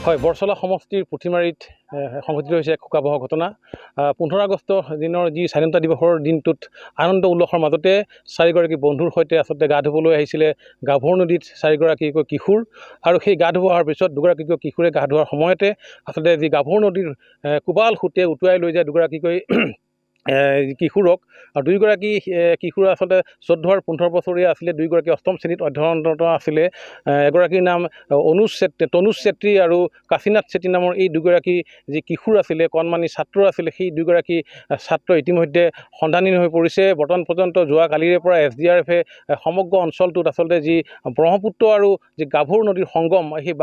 হয়, বৰচলা সমষ্টিৰ পুথিমাৰীত সংঘটিত হৈছে এক শোকাবহ ঘটনা। 15 আগষ্ট দিনৰ যি স্বাধীনতা দিৱসৰ দিনটোত আনন্দ উল্লাসৰ মাজতে 4গৰাকী বন্ধুৰ সৈতে আচলতে গা ধুবলৈ আহিছিলে গাভৰু নদীত 4গৰাকীকৈ কিশোৰ। আৰু সেই গা ধুব অহাৰ পিছত দুগৰাকীকৈ কিশোৰে গা ধোৱাৰ সময়তে আচলতে যি গাভৰু নদীৰ কোবাল সোঁতে উটুৱাই লৈ যায় দুগৰাকীকৈ কিশোৰক। আৰু দুয়োগৰাকী কিশোৰ আচলতে 14 আৰু 15 বছৰীয়া আছিলে। দুয়োগৰাকী অষ্টম শ্ৰেণীত অধ্যয়নৰত আছিলে। এগৰাকীৰ নাম তনুজ চেত্ৰী আৰু কাশীনাথ চেত্ৰী নামৰ এই দুগৰাকী যি কিশোৰ আছিলে, কণমানি ছাত্ৰ আছিলে, সেই দুগৰাকী ছাত্ৰ ইতিমধ্যে সন্ধানহীন হৈ পৰিছে। বৰ্তমান পৰ্যন্ত যোৱাকালিৰে পৰা SDRF সমগ্ৰ অঞ্চলটোত আচলতে যি ব্ৰহ্মপুত্ৰ আৰু যি গাভৰু নদীৰ সংগম, সেই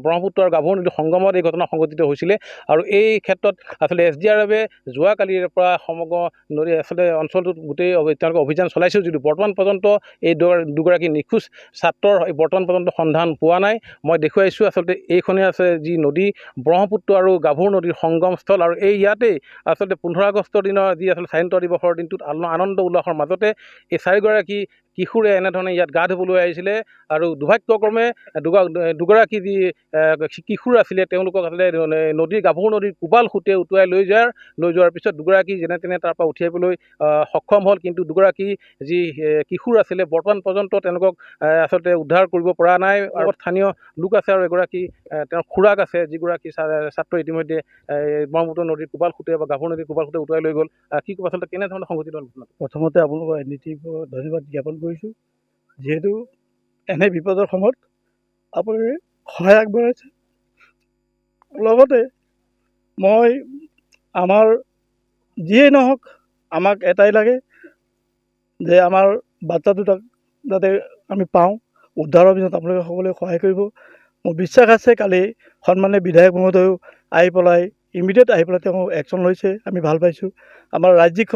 ব্ৰহ্মপুত্ৰ আৰু গাভৰু নদীৰ সংগমত এই ঘটনা সংঘটিত হৈছিলে। আৰু এই ক্ষেত্ৰত আচলতে SDRF যোৱাকালিৰে পৰা সমগ্ৰ নদী আচলতে অঞ্চলটোত গোটেই তেওঁলোকে অভিযান চলাইছিল, যদিও বৰ্তমান পৰ্যন্ত এই দুগৰাকী নিখোজ ছাত্ৰৰ বৰ্তমান পৰ্যন্ত সন্ধান পোৱা নাই। মই দেখুৱাইছোঁ আচলতে এইখনে আছে যি নদী, ব্ৰহ্মপুত্ৰ আৰু গাভৰু নদীৰ সংগমস্থল। আৰু এই ইয়াতেই আচলতে 15 আগষ্টৰ দিনৰ যি আচলতে স্বাধীনতা দিৱসৰ দিনটোত আনন্দ উল্লাসৰ মাজতে এই 4গৰাকী কিশোৰে এনেধৰণে ইয়াত গা ধুবলৈ আহিছিলে। আৰু দুৰ্ভাগ্যক্ৰমে দুগৰাকী যি কিশোৰ আছিলে তেওঁলোকক আচলতে নদীৰ গাভৰু নদীৰ কোবাল সোঁতে উটুৱাই লৈ যোৱাৰ পিছত দুগৰাকী যেনে তেনে তাৰ পৰা উঠি আহিবলৈ সক্ষম হ'ল। কিন্তু দুগৰাকী যি কিশোৰ আছিলে বৰ্তমান পৰ্যন্ত তেওঁলোকক আচলতে উদ্ধাৰ কৰিব পৰা নাই। আৰু স্থানীয় লোক আছে আৰু এগৰাকী তেওঁৰ খুৰাক আছে, যিগৰাকী ছাত্ৰ ইতিমধ্যে ব্ৰহ্মপুত্ৰ নদীৰ কোবাল সোঁতে বা গাভৰু নদীৰ কোবাল সোঁতে উটুৱাই লৈ গ'ল। কি ক'ব আচলতে কেনেধৰণে সংঘটিত হ'ল? প্ৰথমতে আপোনালোকৰ NDTVক ধন্যবাদ জ্ঞাপন কৰিছোঁ, যিহেতু এনে বিপদৰ সময়ত আপোনালোকে সহায় আগবঢ়াইছে। লগতে মই আমাৰ যিয়েই নহওক আমাক এটাই লাগে যে আমাৰ বাচ্চা দুটাক যাতে আমি পাওঁ। উদ্ধাৰৰ পিছত আপোনালোকে সকলোৱে সহায় কৰিব। মোৰ বিশ্বাস আছে কালি সন্মানীয় বিধায়ক মহোদয়েও আহি পেলাই ইমিডিয়েট আহি পেলাই তেওঁ একশ্যন লৈছে, আমি ভাল পাইছোঁ। আমাৰ ৰাজ্যিক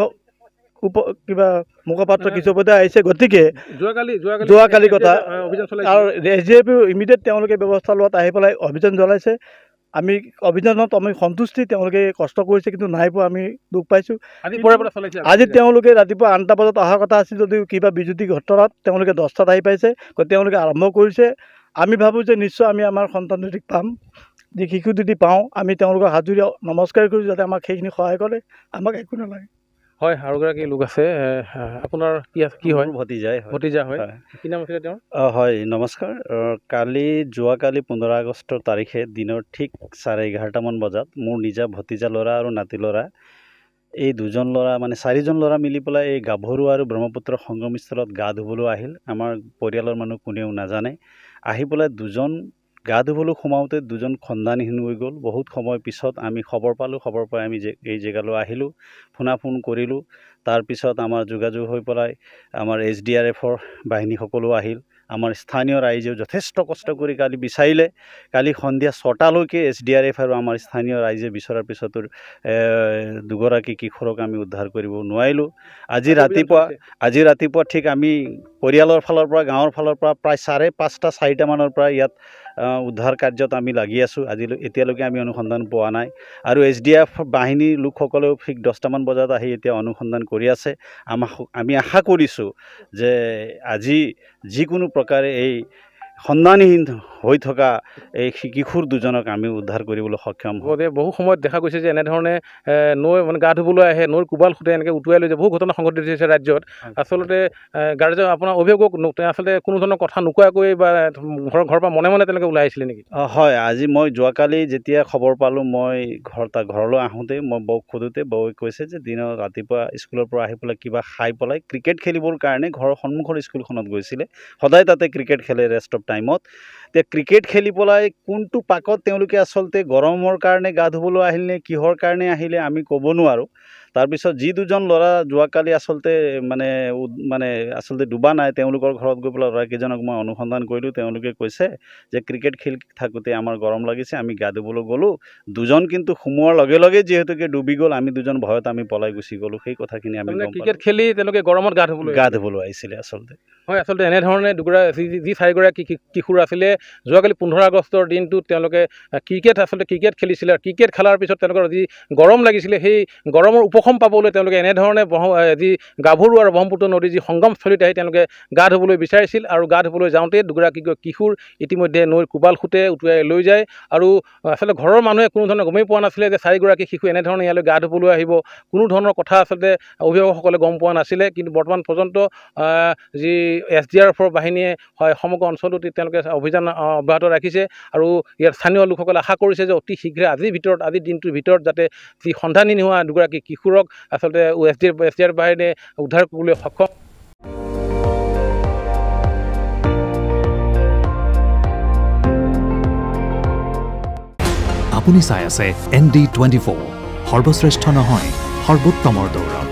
কিবা মুখপাত্ৰ কিছু পদে আহিছে, গতিকে যোৱাকালি কথা আৰু SDRF ইমিডিয়েট তেওঁলোকে ব্যৱস্থা লোৱাত আহি পেলাই অভিযান চলাইছে। আমি অভিযানত সন্তুষ্টি, তেওঁলোকে কষ্ট কৰিছে কিন্তু নাই পোৱা, আমি দুখ পাইছোঁ। আজি তেওঁলোকে ৰাতিপুৱা 8টা বজাত অহাৰ কথা আছিল, যদিও কিবা বিজুতি ঘটনাত তেওঁলোকে 10টাত আহি পাইছে। তেওঁলোকে আৰম্ভ কৰিছে। আমি ভাবোঁ যে নিশ্চয় আমি আমাৰ সন্তান দুটিক পাম। যি শিশু দুটি পাওঁ, আমি তেওঁলোকক হাত জোৰি নমস্কাৰ কৰিছোঁ যাতে আমাক সেইখিনি সহায় কৰে। আমাক একো নালাগে। হয়, আৰু এগৰাকী লোক আছে, আপোনাৰ কি হয়? ভতিজা হয়। কি নাম আছিলে তেওঁৰ? হয়, নমস্কাৰ। যোৱাকালি 15 আগষ্টৰ তাৰিখে দিনৰ ঠিক 11:30মান বজাত মোৰ নিজা ভতিজা ল'ৰা আৰু নাতি ল'ৰা, এই দুজন ল'ৰা মানে 4জন ল'ৰা মিলি পেলাই এই গাভৰু আৰু ব্ৰহ্মপুত্ৰ সংগমস্থলত গা ধুবলৈ আহিল। আমাৰ পৰিয়ালৰ মানুহ কোনেও নাজানে। আহি পেলাই দুজন গা ধুবলৈ সোমাওঁতে দুজন সন্ধানহীন হৈ গ'ল। বহুত সময় পিছত আমি খবৰ পালোঁ। খবৰ পাই আমি এই জেগালৈ আহিলোঁ, ফোন কৰিলোঁ। তাৰপিছত আমাৰ যোগাযোগ হৈ পেলাই আমাৰ SDRFৰ বাহিনীসকলো আহিল। আমাৰ স্থানীয় ৰাইজেও যথেষ্ট কষ্ট কৰি কালি বিচাৰিলে। কালি সন্ধিয়া 6টালৈকে SDRF আৰু আমাৰ স্থানীয় ৰাইজে বিচৰাৰ পিছতো দুগৰাকী কিশোৰক আমি উদ্ধাৰ কৰিব নোৱাৰিলোঁ। আজি ৰাতিপুৱা ঠিক আমি পৰিয়ালৰ ফালৰ পৰা, গাঁৱৰ ফালৰ পৰা প্ৰায় 5:30 4টা মানৰ পৰা ইয়াত উদ্ধাৰ কাৰ্যত আমি লাগি আছোঁ। এতিয়ালৈকে আমি অনুসন্ধান পোৱা নাই। আৰু SDRF বাহিনীৰ লোকসকলেও ঠিক 10টামান বজাত আহি এতিয়া অনুসন্ধান কৰি আছে। আমি আশা কৰিছোঁ যে আজি যিকোনো প্ৰকাৰে এই সন্ধানহীন হৈ থকা এই কিশোৰ দুজনক আমি উদ্ধাৰ কৰিবলৈ সক্ষম হ'ব। বহু সময়ত দেখা গৈছে যে এনেধৰণে নৈ মানে গা ধুবলৈ আহে, নৈৰ কোবাল সোঁতে এনেকৈ উটুৱাই লৈ যায়। বহু ঘটনা সংঘটিত হৈছে ৰাজ্যত। আচলতে গাৰ্জেন আপোনাৰ অভিভাৱক আচলতে কোনো ধৰণৰ কথা নোকোৱাকৈ বা ঘৰৰ পৰা মনে মনে তেওঁলোকে ওলাই আহিছিলে নেকি? হয়, আজি মই যোৱাকালি যেতিয়া খবৰ পালোঁ, মই ঘৰলৈ আহোঁতে মই বৌক সোধোতে বৌৱে কৈছে যে ৰাতিপুৱা স্কুলৰ পৰা আহি পেলাই কিবা খাই পেলাই ক্ৰিকেট খেলিবৰ কাৰণে ঘৰৰ সন্মুখৰ স্কুলখনত গৈছিলে। সদায় তাতে ক্ৰিকেট খেলে ৰেষ্ট অফ টাইমত। এতিয়া ক্ৰিকেট খেলি পেলাই কোনটো পাকত তেওঁলোকে আচলতে গৰমৰ কাৰণে গা ধুবলৈ আহিল নে কিহৰ কাৰণে আহিলে আমি ক'ব নোৱাৰোঁ। তাৰপিছত যি দুজন ল'ৰা যোৱাকালি আচলতে ডুবা নাই, তেওঁলোকৰ ঘৰত গৈ পেলাই ল'ৰাকেইজনক মই অনুসন্ধান কৰিলোঁ। তেওঁলোকে কৈছে যে ক্ৰিকেট খেলি থাকোঁতে আমাৰ গৰম লাগিছে, আমি গা ধুবলৈ গ'লোঁ। দুজন কিন্তু সোমোৱাৰ লগে লগে যিহেতুকে ডুবি গ'ল, আমি দুজন ভয়ত আমি পলাই গুচি গ'লোঁ। সেই কথাখিনি আমি ক্ৰিকেট খেলি তেওঁলোকে গৰমত গা ধুবলৈ আহিছিলে আচলতে। হয়, আচলতে এনেধৰণে যি 4গৰাকী কিশোৰ আছিলে, যোৱাকালি 15 আগষ্টৰ দিনটোত তেওঁলোকে ক্ৰিকেট খেলিছিলে। ক্ৰিকেট খেলাৰ পিছত তেওঁলোকৰ যি গৰম লাগিছিলে, সেই গৰমৰ উপশম পাবলৈ তেওঁলোকে এনেধৰণে যি গাভৰু আৰু ব্ৰহ্মপুত্ৰ নদীৰ যি সংগমস্থলীত আহি তেওঁলোকে গা ধুবলৈ বিচাৰিছিল আৰু গা ধুবলৈ যাওঁতে দুগৰাকী কিশোৰ ইতিমধ্যে নৈৰ কোবাল সোঁতে উটুৱাই লৈ যায় আৰু আচলতে ঘৰৰ মানুহে কোনো ধৰণৰ গমেই পোৱা নাছিলে যে 4গৰাকী শিশু এনেধৰণে ইয়ালৈ গা ধুবলৈ আহিব কোনো ধৰণৰ কথা আচলতে অভিভাৱকসকলে গম পোৱা নাছিলে কিন্তু বৰ্তমান পৰ্যন্ত যি SDRFৰ বাহিনীয়ে হয় সমগ্ৰ অঞ্চলটোত তেওঁলোকে অভিযান অব্যাহত ৰাখিছে আৰু ইয়াৰ স্থানীয় লোকসকলে আশা কৰিছে যে অতি শীঘ্ৰে আজিৰ দিনটোৰ ভিতৰত যাতে যি সন্ধানহীন হোৱা দুগৰাকী কিশোৰক আচলতে SDRF বাহিনীয়ে উদ্ধাৰ কৰিবলৈ সক্ষম। আপুনি চাই আছে ND24 সৰ্বশ্ৰেষ্ঠ নহয় সৰ্বোত্তমৰ দৌৰত।